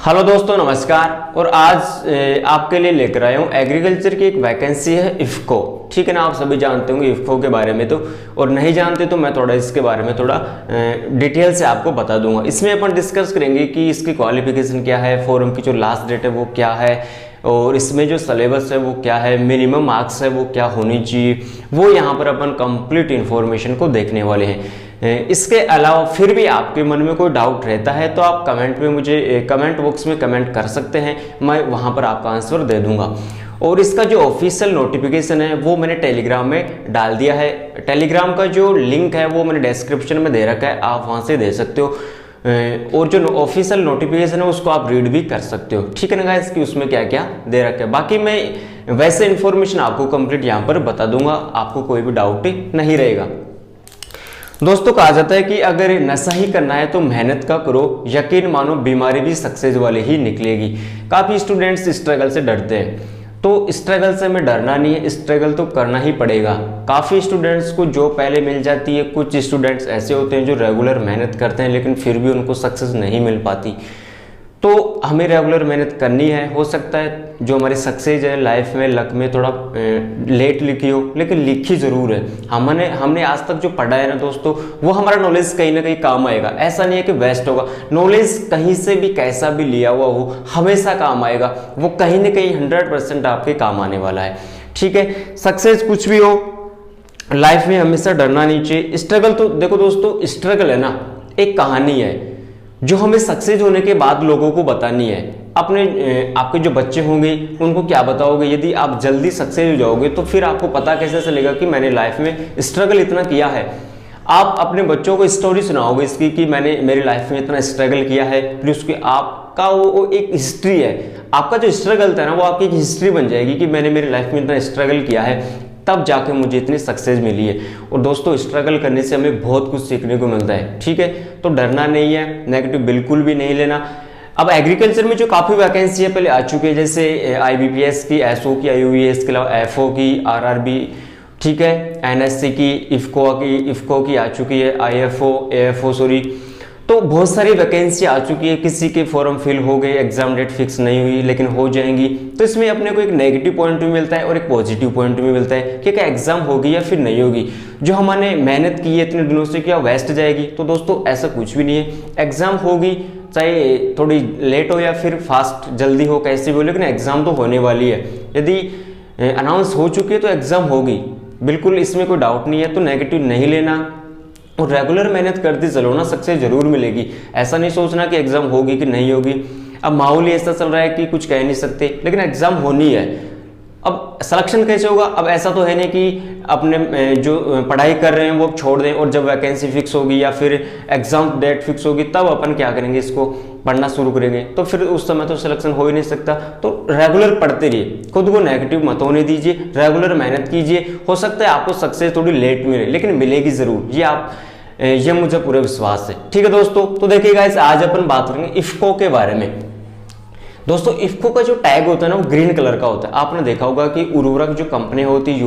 Hello दोस्तों, नमस्कार। और आज आपके लिए लेकर आया हूँ एग्रीकल्चर की एक वैकेंसी है इफ़को। ठीक है ना, आप सभी जानते होंगे इफ़को के बारे में तो, और नहीं जानते तो मैं थोड़ा इसके बारे में थोड़ा डिटेल से आपको बता दूंगा। इसमें अपन डिस्कस करेंगे कि इसकी क्वालिफिकेशन क्या है, फॉर्म की जो लास्ट डेट है वो क्या है, और इसमें जो सिलेबस है वो क्या है, मिनिमम मार्क्स है वो क्या होनी चाहिए, वो यहाँ पर अपन कंप्लीट इन्फॉर्मेशन को देखने वाले हैं। इसके अलावा फिर भी आपके मन में कोई डाउट रहता है तो आप कमेंट में मुझे कमेंट बॉक्स में कमेंट कर सकते हैं, मैं वहाँ पर आपका आंसर दे दूंगा। और इसका जो ऑफिशियल नोटिफिकेशन है वो मैंने टेलीग्राम में डाल दिया है। टेलीग्राम का जो लिंक है वो मैंने डिस्क्रिप्शन में दे रखा है, आप वहाँ से दे सकते हो। और जो ऑफिशियल नोटिफिकेशन है उसको आप रीड भी कर सकते हो। ठीक है ना गाइस, कि उसमें क्या क्या दे रखा है। बाकी मैं वैसे इन्फॉर्मेशन आपको कंप्लीट यहाँ पर बता दूंगा, आपको कोई भी डाउट नहीं रहेगा। दोस्तों, कहा जाता है कि अगर नशा ही करना है तो मेहनत का करो, यकीन मानो बीमारी भी सक्सेस वाली ही निकलेगी। काफ़ी स्टूडेंट्स स्ट्रगल से डरते हैं, तो स्ट्रगल से हमें डरना नहीं है, स्ट्रगल तो करना ही पड़ेगा। काफ़ी स्टूडेंट्स को जॉब पहले मिल जाती है, कुछ स्टूडेंट्स ऐसे होते हैं जो रेगुलर मेहनत करते हैं लेकिन फिर भी उनको सक्सेस नहीं मिल पाती। तो हमें रेगुलर मेहनत करनी है। हो सकता है जो हमारी सक्सेस है लाइफ में, लक में थोड़ा लेट लिखी हो, लेकिन लिखी ज़रूर है। हमने आज तक जो पढ़ा है ना दोस्तों, वो हमारा नॉलेज कहीं ना कहीं काम आएगा। ऐसा नहीं है कि वेस्ट होगा। नॉलेज कहीं से भी कैसा भी लिया हुआ हो हमेशा काम आएगा, वो कहीं ना कहीं 100% आपके काम आने वाला है। ठीक है, सक्सेस कुछ भी हो लाइफ में हमेशा डरना नहीं चाहिए। स्ट्रगल तो देखो दोस्तों, स्ट्रगल है ना एक कहानी है जो हमें सक्सेस होने के बाद लोगों को बतानी है। आपके जो बच्चे होंगे उनको क्या बताओगे? यदि आप जल्दी सक्सेस हो जाओगे तो फिर आपको पता कैसे चलेगा कि मैंने लाइफ में स्ट्रगल इतना किया है। आप अपने बच्चों को स्टोरी सुनाओगे इसकी कि मैंने मेरी लाइफ में इतना स्ट्रगल किया है, फिर उसकी आपका वो एक हिस्ट्री है। आपका जो स्ट्रगल था ना वो आपकी एक हिस्ट्री बन जाएगी कि मैंने मेरी लाइफ में इतना स्ट्रगल किया है, तब जाके मुझे इतनी सक्सेस मिली है। और दोस्तों, स्ट्रगल करने से हमें बहुत कुछ सीखने को मिलता है। ठीक है, तो डरना नहीं है, नेगेटिव बिल्कुल भी नहीं लेना। अब एग्रीकल्चर में जो काफ़ी वैकेंसी है पहले आ चुकी है, जैसे IBPS की, SO की, IOES के अलावा FO की, RRB, ठीक है, NSC की, इफ़को की आ चुकी है, AFO सॉरी। तो बहुत सारी वैकेंसी आ चुकी है। किसी के फॉर्म फिल हो गए, एग्जाम डेट फिक्स नहीं हुई लेकिन हो जाएंगी। तो इसमें अपने को एक नेगेटिव पॉइंट भी मिलता है और एक पॉजिटिव पॉइंट भी मिलता है कि क्या एग्जाम होगी या फिर नहीं होगी। जो हमने मेहनत की है इतने दिनों से, क्या वेस्ट जाएगी? तो दोस्तों ऐसा कुछ भी नहीं है। एग्जाम होगी, चाहे थोड़ी लेट हो या फिर फास्ट जल्दी हो, कैसे भी हो, लेकिन एग्जाम तो होने वाली है। यदि अनाउंस हो चुकी है तो एग्जाम होगी, बिल्कुल इसमें कोई डाउट नहीं है। तो नेगेटिव नहीं लेना और रेगुलर मेहनत करते चलो ना, सक्सेस जरूर मिलेगी। ऐसा नहीं सोचना कि एग्जाम होगी कि नहीं होगी। अब माहौल ऐसा चल रहा है कि कुछ कह नहीं सकते, लेकिन एग्जाम होनी है। अब सिलेक्शन कैसे होगा? अब ऐसा तो है नहीं कि अपने जो पढ़ाई कर रहे हैं वो छोड़ दें और जब वैकेंसी फिक्स होगी या फिर एग्जाम डेट फिक्स होगी तब अपन क्या करेंगे, इसको पढ़ना शुरू करेंगे। तो फिर उस समय तो सिलेक्शन हो ही नहीं सकता। तो रेगुलर पढ़ते रहिए, खुद को नेगेटिव मत होने दीजिए, रेगुलर मेहनत कीजिए। हो सकता है आपको सक्सेस थोड़ी लेट मिले लेकिन मिलेगी जरूर, ये मुझे पूरा विश्वास है। ठीक है दोस्तों, तो देखिए गाइस, आज अपन बात करेंगे इफ़को के बारे में। दोस्तों, इफ़को का जो टैग होता है ना वो ग्रीन कलर का होता है। आपने देखा होगा कि उर्वरक जो कंपनी होती है,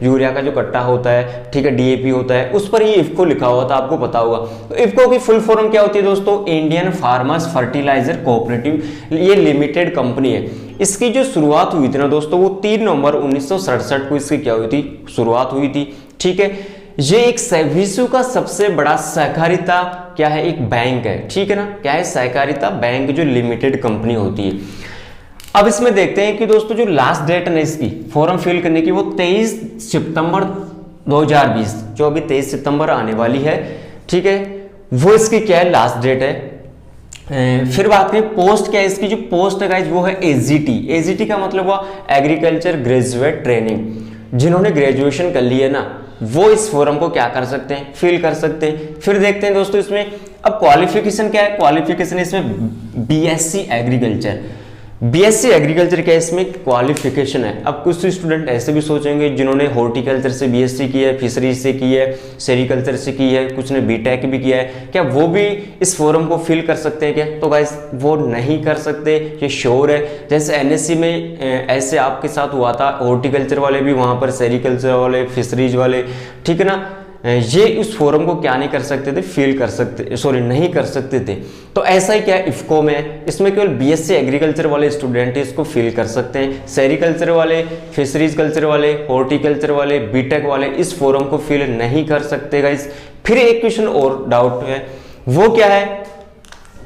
यूरिया का जो कट्टा होता है, ठीक है, DAP होता है, उस पर ये इफ़को लिखा हुआ था, आपको पता होगा। तो इफ़को की फुल फॉर्म क्या होती है दोस्तों? इंडियन फार्मर्स फर्टिलाइजर कोऑपरेटिव, ये लिमिटेड कंपनी है। इसकी जो शुरुआत हुई थी ना दोस्तों, वो 3 नवंबर 1967 को इसकी क्या हुई थी, शुरुआत हुई थी। ठीक है, ये एक विश्व का सबसे बड़ा सहकारिता क्या है, एक बैंक है। ठीक है ना, क्या है, सहकारिता बैंक जो लिमिटेड कंपनी होती है। अब इसमें देखते हैं कि दोस्तों जो लास्ट डेट है इसकी फॉर्म फिल करने की वो 23 सितंबर 2020, जो अभी 23 सितंबर आने वाली है। ठीक है, वो इसकी क्या है, लास्ट डेट है। फिर बात करें पोस्ट क्या है, इसकी जो पोस्ट है गाइस वो है AGT का मतलब हुआ एग्रीकल्चर ग्रेजुएट ट्रेनिंग। जिन्होंने ग्रेजुएशन कर ली है ना वो इस फॉर्म को क्या कर सकते हैं, फिल कर सकते हैं। फिर देखते हैं दोस्तों इसमें अब क्वालिफिकेशन क्या है। क्वालिफिकेशन इसमें BSc एग्रीकल्चर क्या है, इसमें क्वालिफिकेशन है। अब कुछ स्टूडेंट ऐसे भी सोचेंगे जिन्होंने हॉर्टिकल्चर से BSc की है, फिशरीज से की है, सेरिकल्चर से की है, कुछ ने BTech भी किया है, क्या वो भी इस फॉर्म को फिल कर सकते हैं क्या? तो गाइस वो नहीं कर सकते, ये श्योर है। जैसे NSC में ऐसे आपके साथ हुआ था, हॉर्टिकल्चर वाले भी वहाँ पर, सेरिकल्चर वाले, फिशरीज वाले, ठीक है ना, ये उस फोरम को क्या नहीं कर सकते थे, नहीं कर सकते थे। तो ऐसा ही क्या इफ्को में, इसमें केवल बीएससी एग्रीकल्चर वाले स्टूडेंट इसको फिल कर सकते हैं। सेरिकल्चर वाले, फिशरीज कल्चर वाले, हॉर्टिकल्चर वाले, बीटेक वाले इस फोरम को फिल नहीं कर सकते गाइस। फिर एक क्वेश्चन और डाउट है, वो क्या है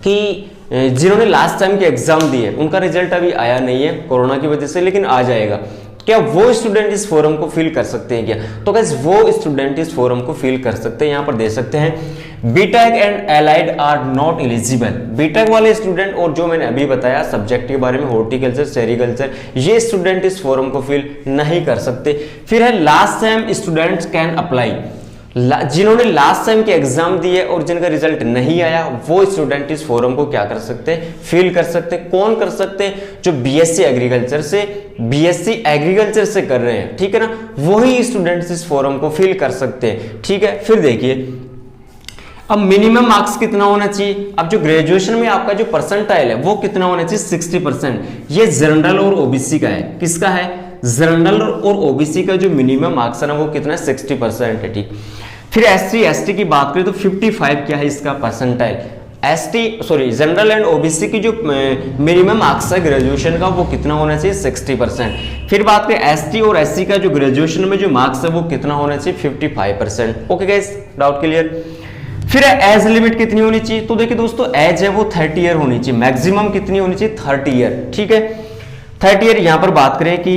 कि जिन्होंने लास्ट टाइम के एग्जाम दिए उनका रिजल्ट अभी आया नहीं है कोरोना की वजह से, लेकिन आ जाएगा। क्या वो स्टूडेंट इस फोरम को फिल कर सकते हैं क्या? तो गाइस वो स्टूडेंट इस फोरम को फिल कर सकते हैं। यहां पर दे सकते हैं BTech and allied are not eligible. BTech वाले स्टूडेंट और जो मैंने अभी बताया सब्जेक्ट के बारे में, हॉर्टिकल्चर, सेरिकल्चर, ये स्टूडेंट इस फोरम को फिल नहीं कर सकते। फिर है last time students can apply. जिन्होंने लास्ट टाइम के एग्जाम दिए और जिनका रिजल्ट नहीं आया वो स्टूडेंट इस फोरम को क्या कर सकते हैं, फिल कर सकते हैं। कौन कर सकते हैं? जो बीएससी एग्रीकल्चर से कर रहे हैं, ठीक है ना, वही स्टूडेंट्स इस फोरम को फिल कर सकते हैं, ठीक है। फिर देखिए अब मिनिमम मार्क्स कितना होना चाहिए। अब जो ग्रेजुएशन में आपका जो परसेंटाइल है वो कितना होना चाहिए, 60%। ये जनरल और ओबीसी का है। किसका है? जनरल और ओबीसी का जो मिनिमम मार्क्स है ना वो कितना है, 60% है, ठीक। फिर एसटी की बात करें तो 55 क्या है इसका परसेंटाइल। जनरल एंड ओबीसी की जो मिनिमम मार्क्स है ग्रेजुएशन का वो कितना होना चाहिए, 60%। फिर बात करें एसटी और एससी का जो ग्रेजुएशन में जो मार्क्स है वो कितना होना चाहिए, 55%। Okay guys, doubt clear. फिर एज लिमिट कितनी होनी चाहिए? तो देखिए दोस्तों एज है वो 30 ईयर होनी चाहिए। मैक्सिमम कितनी होनी चाहिए, 30 ईयर, ठीक है। 30 ईयर यहां पर बात करें कि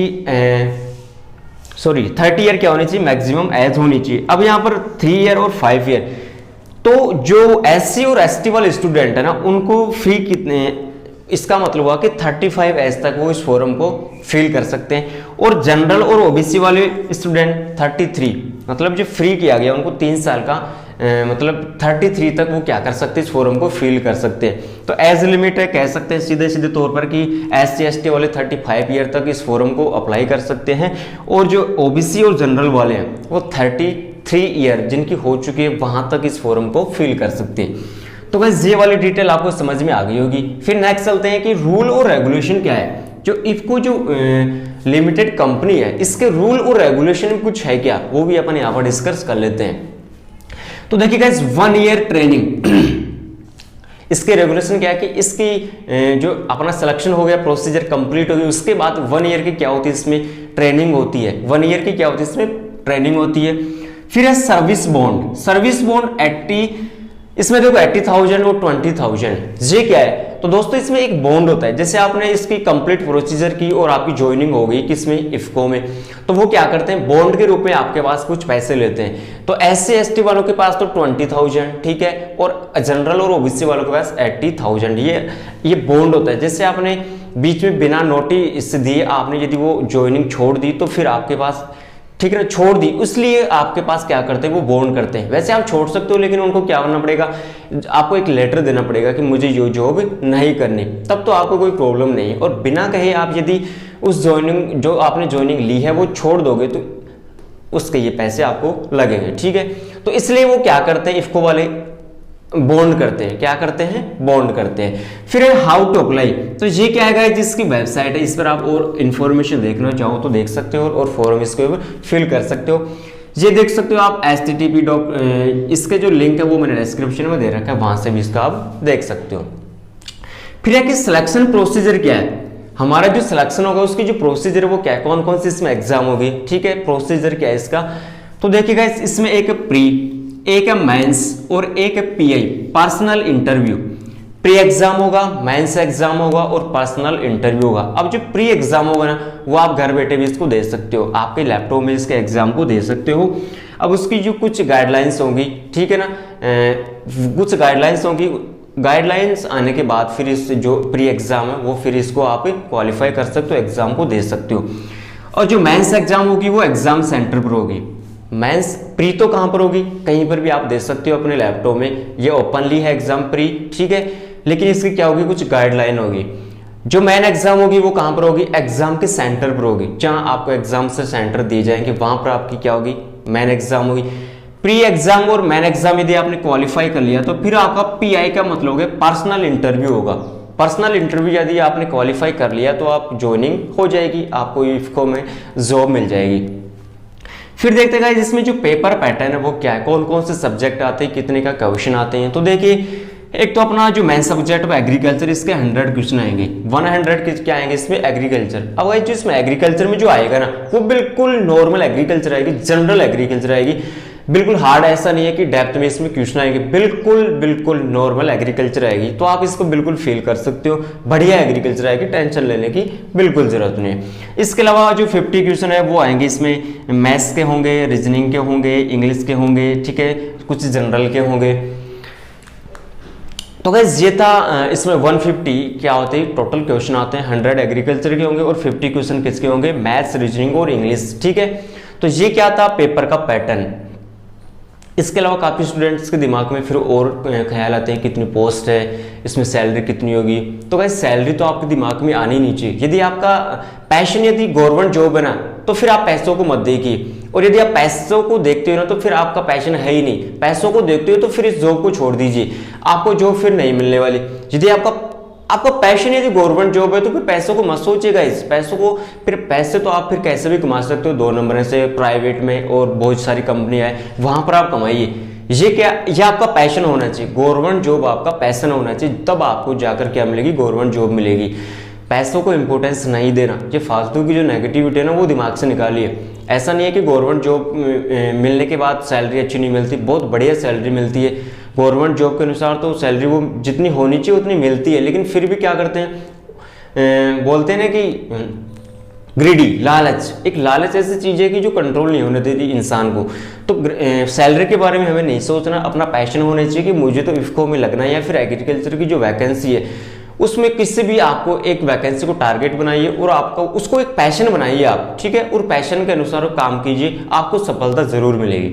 30 ईयर क्या होनी चाहिए, मैक्सिमम एज होनी चाहिए। अब यहां पर 3 ईयर और 5 ईयर, तो जो एससी और एसटी वाले स्टूडेंट है ना उनको फी कितने, इसका मतलब हुआ कि 35 एज तक वो इस फॉर्म को फिल कर सकते हैं। और जनरल और ओबीसी वाले स्टूडेंट 33, मतलब जो फ्री किया गया उनको 3 साल का मतलब 33 तक वो क्या कर सकते हैं, इस फॉर्म को फिल कर सकते हैं। तो एज लिमिट है, कह सकते हैं सीधे सीधे तौर पर कि एससी एसटी वाले 35 ईयर तक इस फॉर्म को अप्लाई कर सकते हैं। और जो ओबीसी और जनरल वाले हैं वो 33 ईयर जिनकी हो चुकी है वहां तक इस फॉर्म को फिल कर सकते हैं। तो बस ये वाली डिटेल आपको समझ में आ गई होगी। फिर नेक्स्ट चलते हैं कि रूल और रेगुलेशन क्या है। जो इफको जो लिमिटेड कंपनी है इसके रूल और रेगुलेशन कुछ है क्या, वो भी अपन यहाँ पर डिस्कस कर लेते हैं। तो देखिए गाइस 1 ईयर ट्रेनिंग, इसके रेगुलेशन क्या है कि इसकी जो अपना सिलेक्शन हो गया, प्रोसीजर कंप्लीट हो गई, उसके बाद 1 ईयर की क्या होती है, इसमें ट्रेनिंग होती है। 1 ईयर की क्या होती है, इसमें ट्रेनिंग होती है। फिर है सर्विस बॉन्ड। सर्विस बॉन्ड 80, इसमें देखो 80,000 और 20,000, ये क्या है? तो दोस्तों इसमें एक बॉन्ड होता है। जैसे आपने इसकी कंप्लीट प्रोसीजर की और आपकी ज्वाइनिंग हो गई किसमें, इफको में, तो वो क्या करते हैं, बॉन्ड के रूप में आपके पास कुछ पैसे लेते हैं। तो एससी एसटी वालों के पास तो 20,000, ठीक है, और जनरल और ओबीसी वालों के पास 80,000। ये बॉन्ड होता है। जैसे आपने बीच में बिना नोटिस दिए आपने यदि वो ज्वाइनिंग छोड़ दी तो फिर आपके पास, ठीक है ना, छोड़ दी, इसलिए आपके पास क्या करते हैं, वो बॉन्ड करते हैं। वैसे आप छोड़ सकते हो लेकिन उनको क्या करना पड़ेगा, आपको एक लेटर देना पड़ेगा कि मुझे ये जॉब नहीं करनी, तब तो आपको कोई प्रॉब्लम नहीं है। और बिना कहे आप यदि उस ज्वाइनिंग, जो आपने ज्वाइनिंग ली है वो छोड़ दोगे तो उसके ये पैसे आपको लगेंगे, ठीक है। तो इसलिए वो क्या करते हैं, इफको वाले बॉन्ड करते हैं। क्या करते हैं, बॉन्ड करते हैं। फिर हाउ टू अप्लाई, तो ये क्या है जिसकी वेबसाइट है, इस पर आप और इंफॉर्मेशन देखना चाहो तो देख सकते हो और फॉर्म इसके ऊपर फिल कर सकते हो। ये देख सकते हो आप http इसके जो लिंक है वो मैंने डिस्क्रिप्शन में दे रखा है, वहां से भी इसका आप देख सकते हो। फिर है कि सिलेक्शन प्रोसीजर क्या है, हमारा जो सिलेक्शन होगा उसकी जो प्रोसीजर है वो क्या है, कौन कौन सी इसमें एग्जाम होगी, ठीक है, प्रोसीजर क्या है इसका। तो देखिएगा इसमें एक प्री, एक है मेंस और एक है pi, personal interview. Pre exam होगा, मेंस एग्जाम होगा और पर्सनल इंटरव्यू होगा। अब जो प्री एग्जाम होगा ना वो आप घर बैठे भी इसको दे सकते हो, आपके लैपटॉप में इसके एग्जाम को दे सकते हो। अब उसकी जो कुछ गाइडलाइंस होंगी, ठीक है ना, कुछ गाइडलाइंस होंगी, गाइडलाइंस आने के बाद फिर इस जो प्री एग्जाम है वो फिर इसको आप क्वालिफाई कर सकते हो, एग्जाम को दे सकते हो। और जो मेंस एग्जाम होगी वो एग्जाम सेंटर पर होगी। मेंस, प्री तो कहां पर होगी, कहीं पर भी आप दे सकते हो अपने लैपटॉप में, ये ओपनली है एग्जाम प्री, ठीक है, लेकिन इसकी क्या होगी, कुछ गाइडलाइन होगी। जो मेन एग्जाम होगी वो कहां पर होगी, एग्जाम के सेंटर पर होगी, जहां आपको एग्जाम से सेंटर दिए जाएंगे वहां पर आपकी क्या होगी, मेन एग्जाम होगी। प्री एग्जाम और मेन एग्जाम यदि आपने क्वालिफाई कर लिया तो फिर आपका पीआई का मतलब होगा पर्सनल इंटरव्यू होगा। पर्सनल इंटरव्यू यदि आपने क्वालिफाई कर लिया तो आप ज्वाइनिंग हो जाएगी, आपको इफको में जॉब मिल जाएगी। फिर देखते हैं इसमें जो पेपर पैटर्न है वो क्या है, कौन कौन से सब्जेक्ट आते हैं, कितने का क्वेश्चन आते हैं। तो देखिए एक तो अपना जो मेन सब्जेक्ट है एग्रीकल्चर, इसके 100 क्वेश्चन आएंगे, 100 क्या आएंगे इसमें एग्रीकल्चर। अब जो इसमें एग्रीकल्चर में जो आएगा ना वो बिल्कुल नॉर्मल एग्रीकल्चर आएगी, जनरल एग्रीकल्चर आएगी, बिल्कुल हार्ड ऐसा नहीं है कि डेप्थ में इसमें क्वेश्चन आएंगे, बिल्कुल नॉर्मल एग्रीकल्चर आएगी। तो आप इसको बिल्कुल फील कर सकते हो, बढ़िया एग्रीकल्चर आएगी, टेंशन लेने की बिल्कुल जरूरत नहीं है। इसके अलावा जो 50 क्वेश्चन है वो आएंगे इसमें मैथ्स के होंगे, रीजनिंग के होंगे, इंग्लिश के होंगे, ठीक है, कुछ जनरल के होंगे। तो गाइस ये था इसमें 150 क्या होते हैं टोटल क्वेश्चन आते हैं, 100 एग्रीकल्चर के होंगे और 50 क्वेश्चन किसके होंगे, मैथ्स, रीजनिंग और इंग्लिश, ठीक है। तो ये क्या था पेपर का पैटर्न। इसके अलावा काफ़ी स्टूडेंट्स के दिमाग में फिर और ख्याल आते हैं कितनी पोस्ट है, इसमें सैलरी कितनी होगी। तो गाइस सैलरी तो आपके दिमाग में आनी नहीं चाहिए। यदि आपका पैशन यदि गवर्नमेंट जॉब है ना तो फिर आप पैसों को मत देखिए, और यदि आप पैसों को देखते हो ना तो फिर आपका पैशन है ही नहीं। पैसों को देखते हो तो फिर इस जॉब को छोड़ दीजिए, आपको जॉब फिर नहीं मिलने वाली। यदि आपका पैशन यदि गवर्नमेंट जॉब है तो फिर पैसों को मत सोचिएगा, इस पैसों को फिर पैसे तो आप फिर कैसे भी कमा सकते हो 2 नंबर से, प्राइवेट में और बहुत सारी कंपनियां है वहां पर आप कमाइए। ये आपका पैशन होना चाहिए, गवर्नमेंट जॉब आपका पैशन होना चाहिए, तब आपको जाकर क्या मिलेगी, गवर्नमेंट जॉब मिलेगी। पैसों को इंपॉर्टेंस नहीं देना, ये फालतू की जो नेगेटिविटी है ना वो दिमाग से निकालिए। ऐसा नहीं है कि गवर्नमेंट जॉब मिलने के बाद सैलरी अच्छी नहीं मिलती, बहुत बढ़िया सैलरी मिलती है। गवर्नमेंट जॉब के अनुसार तो सैलरी वो जितनी होनी चाहिए उतनी मिलती है, लेकिन फिर भी क्या करते हैं, बोलते हैं ना कि ग्रीडी, लालच। एक लालच ऐसी चीज है कि जो कंट्रोल नहीं होने देती इंसान को। तो सैलरी के बारे में हमें नहीं सोचना, अपना पैशन होना चाहिए कि मुझे तो इफ्को में लगना है, या फिर एग्रीकल्चर की जो वैकेंसी है उसमें किसी भी आपको एक वैकेंसी को टारगेट बनाइए और आपको उसको एक पैशन बनाइए आप, ठीक है, और पैशन के अनुसार काम कीजिए, आपको सफलता जरूर मिलेगी।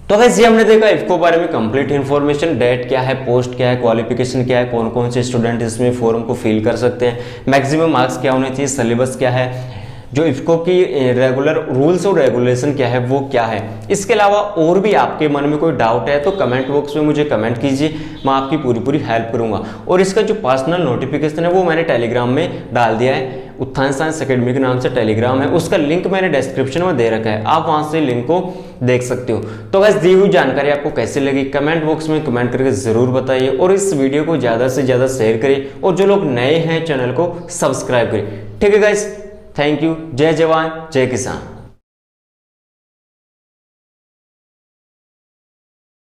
तो वैसे हमने देखा इफ्को बारे में कंप्लीट इन्फॉर्मेशन, डेट क्या है, पोस्ट क्या है, क्वालिफिकेशन क्या है, कौन कौन से स्टूडेंट इसमें फॉर्म को फिल कर सकते हैं, मैक्सिमम मार्क्स क्या होने चाहिए, सिलेबस क्या है, जो इफ्को की रेगुलर रूल्स और रेगुलेशन क्या है वो क्या है। इसके अलावा और भी आपके मन में कोई डाउट है तो कमेंट बॉक्स में मुझे कमेंट कीजिए, मैं आपकी पूरी हेल्प करूंगा। और इसका जो पर्सनल नोटिफिकेशन है वो मैंने टेलीग्राम में डाल दिया है, उत्थान साइंस अकेडमी के नाम से टेलीग्राम है, उसका लिंक मैंने डिस्क्रिप्शन में दे रखा है, आप वहां से लिंक को देख सकते हो। तो बस दी हुई जानकारी आपको कैसे लगी कमेंट बॉक्स में कमेंट करके जरूर बताइए, और इस वीडियो को ज्यादा से ज्यादा शेयर करिए, और जो लोग नए हैं चैनल को सब्सक्राइब करिए, ठीक है गाइस। थैंक यू, जय जवान जय किसान।